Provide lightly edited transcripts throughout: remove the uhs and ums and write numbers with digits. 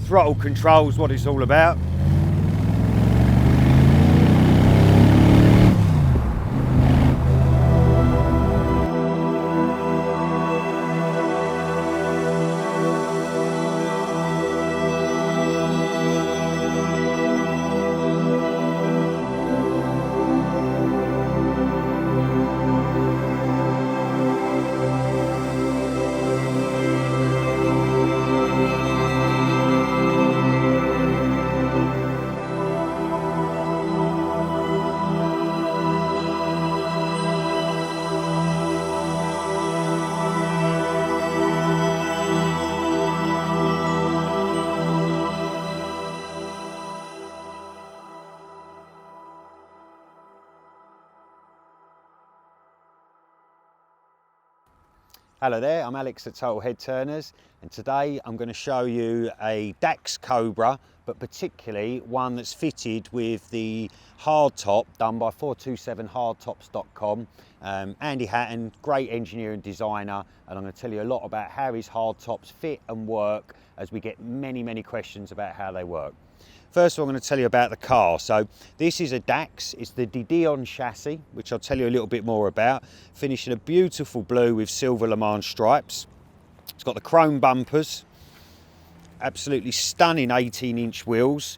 Throttle control's what it's all about. Hello there, I'm Alex at TotalHeadturners, and today I'm going to show you a DAX Cobra, but particularly one that's fitted with the hardtop done by 427Hardtops.com. Andy Hatton, great engineer and designer, and I'm going to tell you a lot about how his hardtops fit and work, as we get many questions about how they work. First of all, I'm going to tell you about the car. So this is a DAX, it's the De-Dion chassis, which I'll tell you a little bit more about. Finished in a beautiful blue with silver Le Mans stripes. It's got the chrome bumpers, absolutely stunning 18-inch wheels,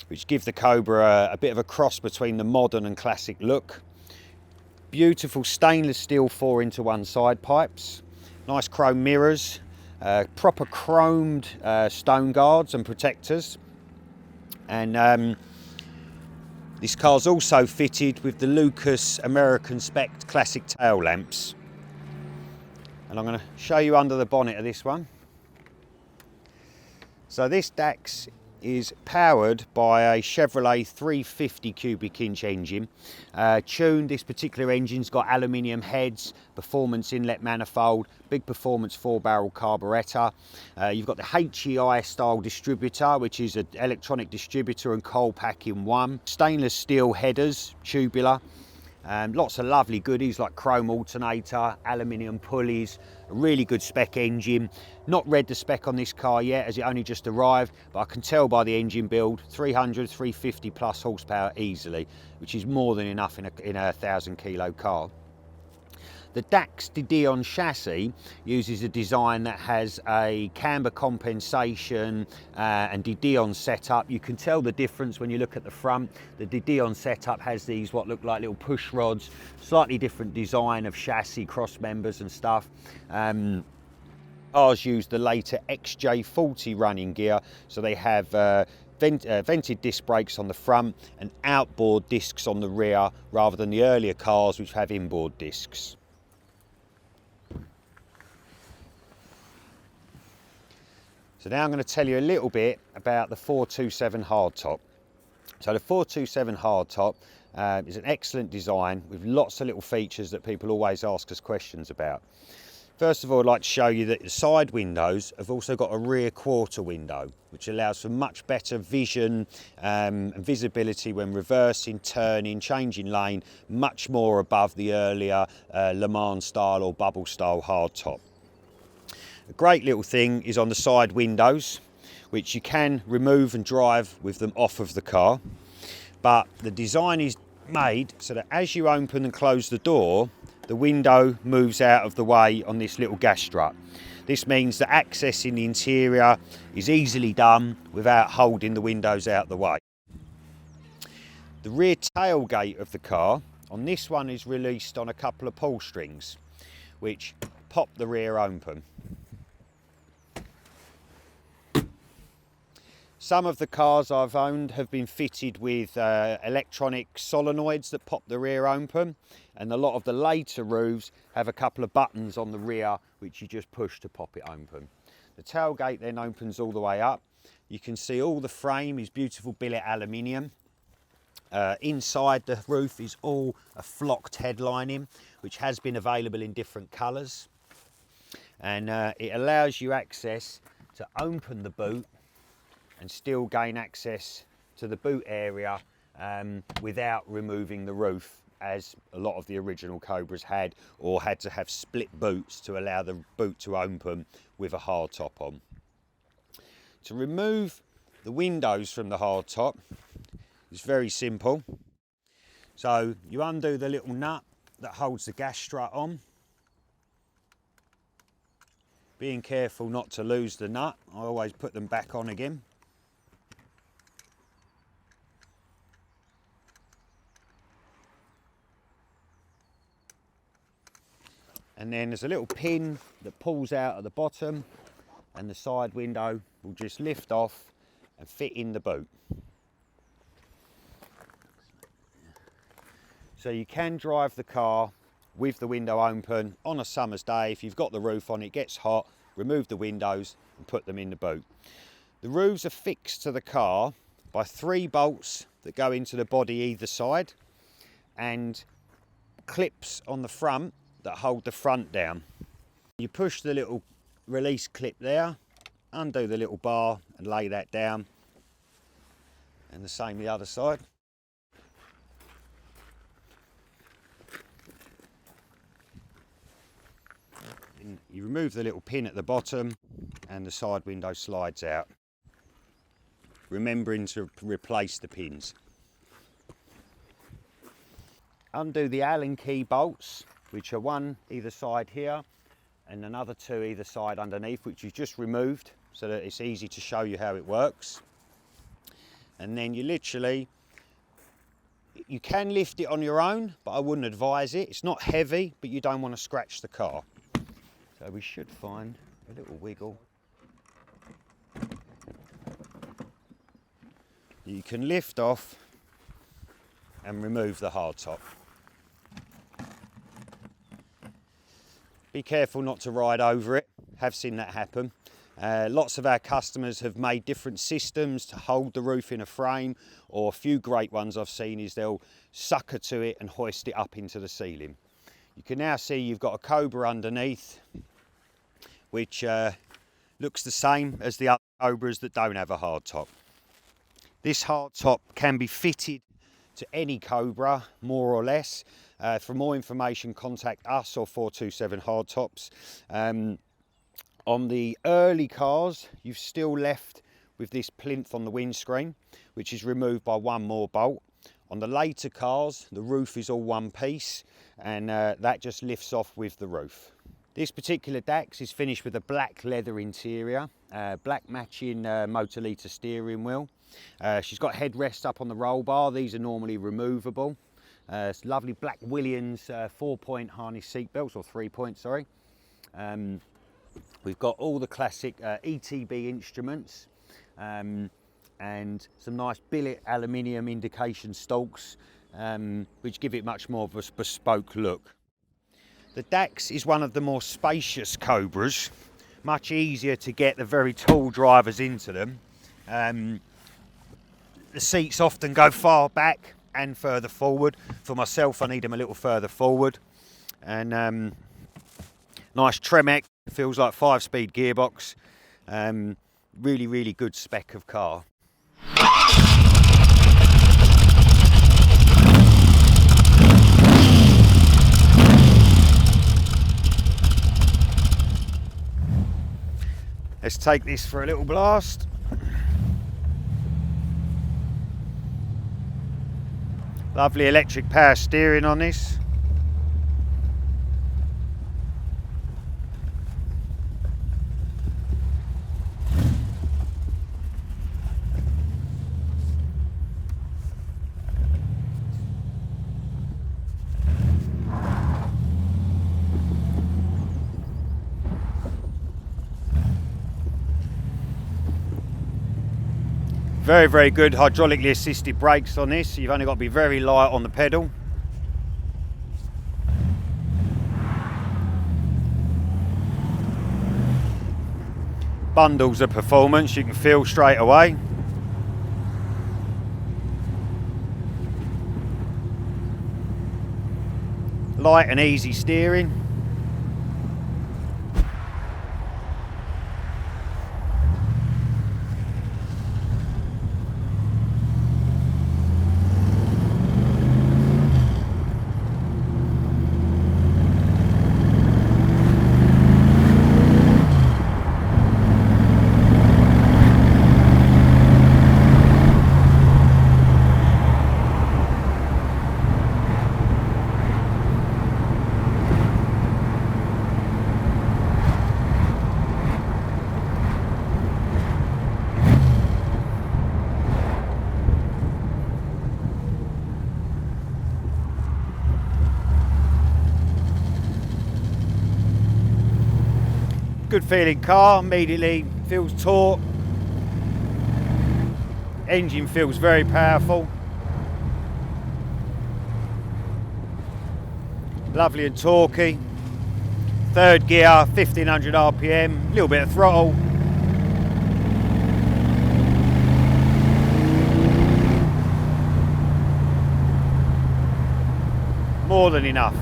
which give the Cobra a bit of a cross between the modern and classic look. Beautiful stainless steel 4-into-1 side pipes, nice chrome mirrors, proper chromed stone guards and protectors. And this car's also fitted with the Lucas American Spec classic tail lamps. And I'm going to show you under the bonnet of this one. So this DAX is powered by a Chevrolet 350 cubic inch engine. Tuned, this particular engine's got aluminium heads, performance inlet manifold, big performance 4-barrel carburettor. You've got the HEI style distributor, which is an electronic distributor and coal pack in one. Stainless steel headers, tubular. Lots of lovely goodies like chrome alternator, aluminium pulleys, a really good spec engine. Not read the spec on this car yet, as it only just arrived, but I can tell by the engine build, 300, 350 plus horsepower easily, which is more than enough in a 1,000 kilo car. The DAX De-Dion chassis uses a design that has a camber compensation and De-Dion setup. You can tell the difference when you look at the front. The De-Dion setup has these what look like little push rods, slightly different design of chassis, cross members and stuff. Ours use the later XJ40 running gear, so they have vented disc brakes on the front and outboard discs on the rear, rather than the earlier cars which have inboard discs. So now I'm going to tell you a little bit about the 427 hardtop. So the 427 hardtop is an excellent design with lots of little features that people always ask us questions about. First of all, I'd like to show you that the side windows have also got a rear quarter window, which allows for much better vision and visibility when reversing, turning, changing lane, much more above the earlier Le Mans style or bubble style hardtop. A great little thing is on the side windows, which you can remove and drive with them off of the car, but the design is made so that as you open and close the door, the window moves out of the way on this little gas strut. This means that accessing the interior is easily done without holding the windows out the way. The rear tailgate of the car on this one is released on a couple of pull strings, which pop the rear open. Some of the cars I've owned have been fitted with electronic solenoids that pop the rear open, and a lot of the later roofs have a couple of buttons on the rear which you just push to pop it open. The tailgate then opens all the way up. You can see all the frame is beautiful billet aluminium. Inside the roof is all a flocked headlining, which has been available in different colours, and it allows you access to open the boot and still gain access to the boot area without removing the roof, as a lot of the original Cobras had, or had to have split boots to allow the boot to open with a hard top on. To remove the windows from the hardtop is very simple. So you undo the little nut that holds the gas strut on. Being careful not to lose the nut, I always put them back on again. And then there's a little pin that pulls out at the bottom, and the side window will just lift off and fit in the boot. So you can drive the car with the window open on a summer's day. If you've got the roof on, it gets hot, remove the windows and put them in the boot. The roofs are fixed to the car by 3 bolts that go into the body either side, and clips on the front that hold the front down. You push the little release clip there, undo the little bar and lay that down, and the same the other side. And you remove the little pin at the bottom and the side window slides out, remembering to replace the pins. Undo the Allen key bolts, which are 1 either side here and another 2 either side underneath, which you've just removed so that it's easy to show you how it works. And then you can lift it on your own, but I wouldn't advise it. It's not heavy, but you don't want to scratch the car. So we should find a little wiggle. You can lift off and remove the hardtop. Be careful not to ride over it. Have seen that happen. Lots of our customers have made different systems to hold the roof in a frame, or a few great ones I've seen is they'll sucker to it and hoist it up into the ceiling. You can now see you've got a Cobra underneath, which looks the same as the other Cobras that don't have a hardtop. This hardtop can be fitted to any Cobra, more or less. For more information, contact us or 427Hardtops. On the early cars, you've still left with this plinth on the windscreen, which is removed by 1 more bolt. On the later cars, the roof is all one piece, and that just lifts off with the roof. This particular DAX is finished with a black leather interior, black matching Moto-lita steering wheel. She's got headrests up on the roll bar. These are normally removable. It's lovely black Willans 4-point harness seat belts, or 3-point, sorry. We've got all the classic ETB instruments, and some nice billet aluminium indication stalks, which give it much more of a bespoke look. The DAX is one of the more spacious Cobras, much easier to get the very tall drivers into them. The seats often go far back and further forward. For myself, I need them a little further forward. And nice Tremec, feels like 5-speed gearbox. Really, really good spec of car. Let's take this for a little blast. Lovely electric power steering on this. Very, very good hydraulically assisted brakes on this. You've only got to be very light on the pedal. Bundles of performance, you can feel straight away. Light and easy steering. Good feeling car, immediately feels taut. Engine feels very powerful. Lovely and torquey. Third gear, 1500 RPM, a little bit of throttle. More than enough.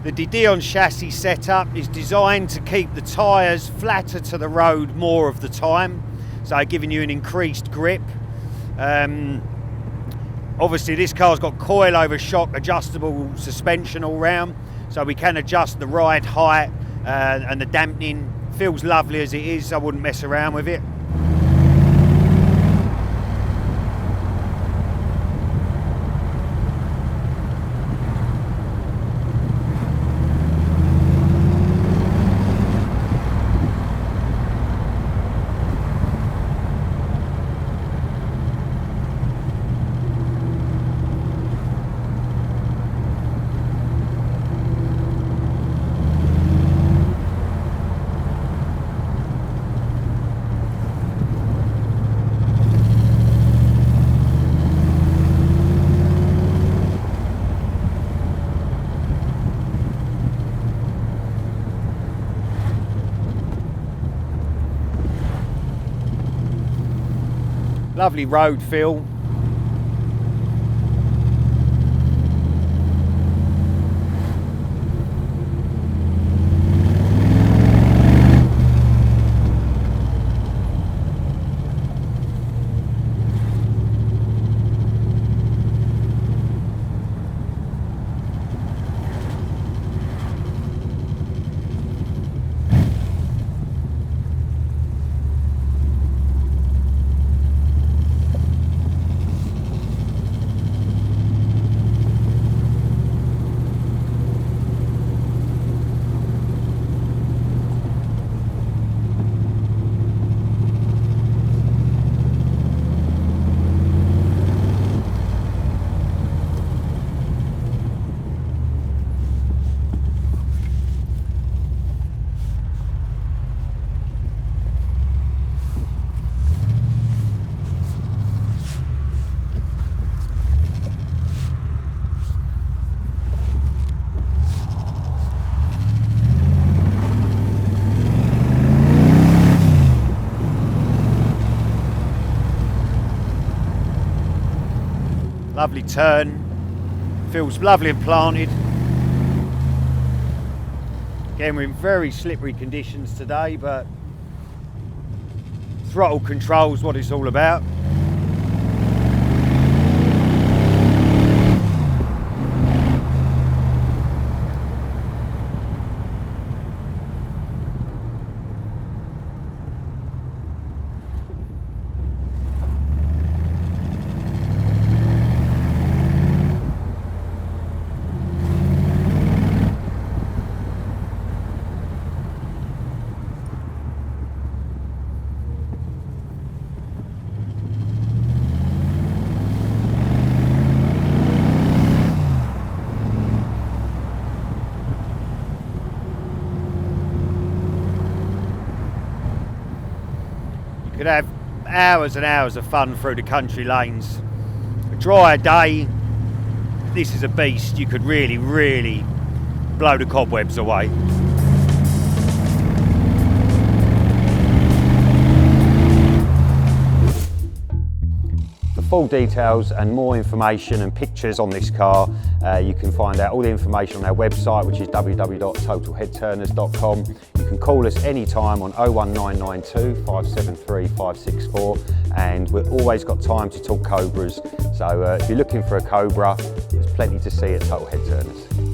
The De-Dion chassis setup is designed to keep the tyres flatter to the road more of the time, so giving you an increased grip. Obviously this car's got coil-over shock adjustable suspension all round, so we can adjust the ride height and the dampening. Feels lovely as it is, I wouldn't mess around with it. Lovely road feel. Lovely turn, feels lovely and planted. Again, we're in very slippery conditions today, but throttle control is what it's all about. Could have hours and hours of fun through the country lanes. A dry day, this is a beast. You could really, really blow the cobwebs away. For full details and more information and pictures on this car, you can find out all the information on our website, which is www.totalheadturners.com. You can call us anytime on 01992 573 564, and we've always got time to talk Cobras. So if you're looking for a Cobra, there's plenty to see at Total Head Turners.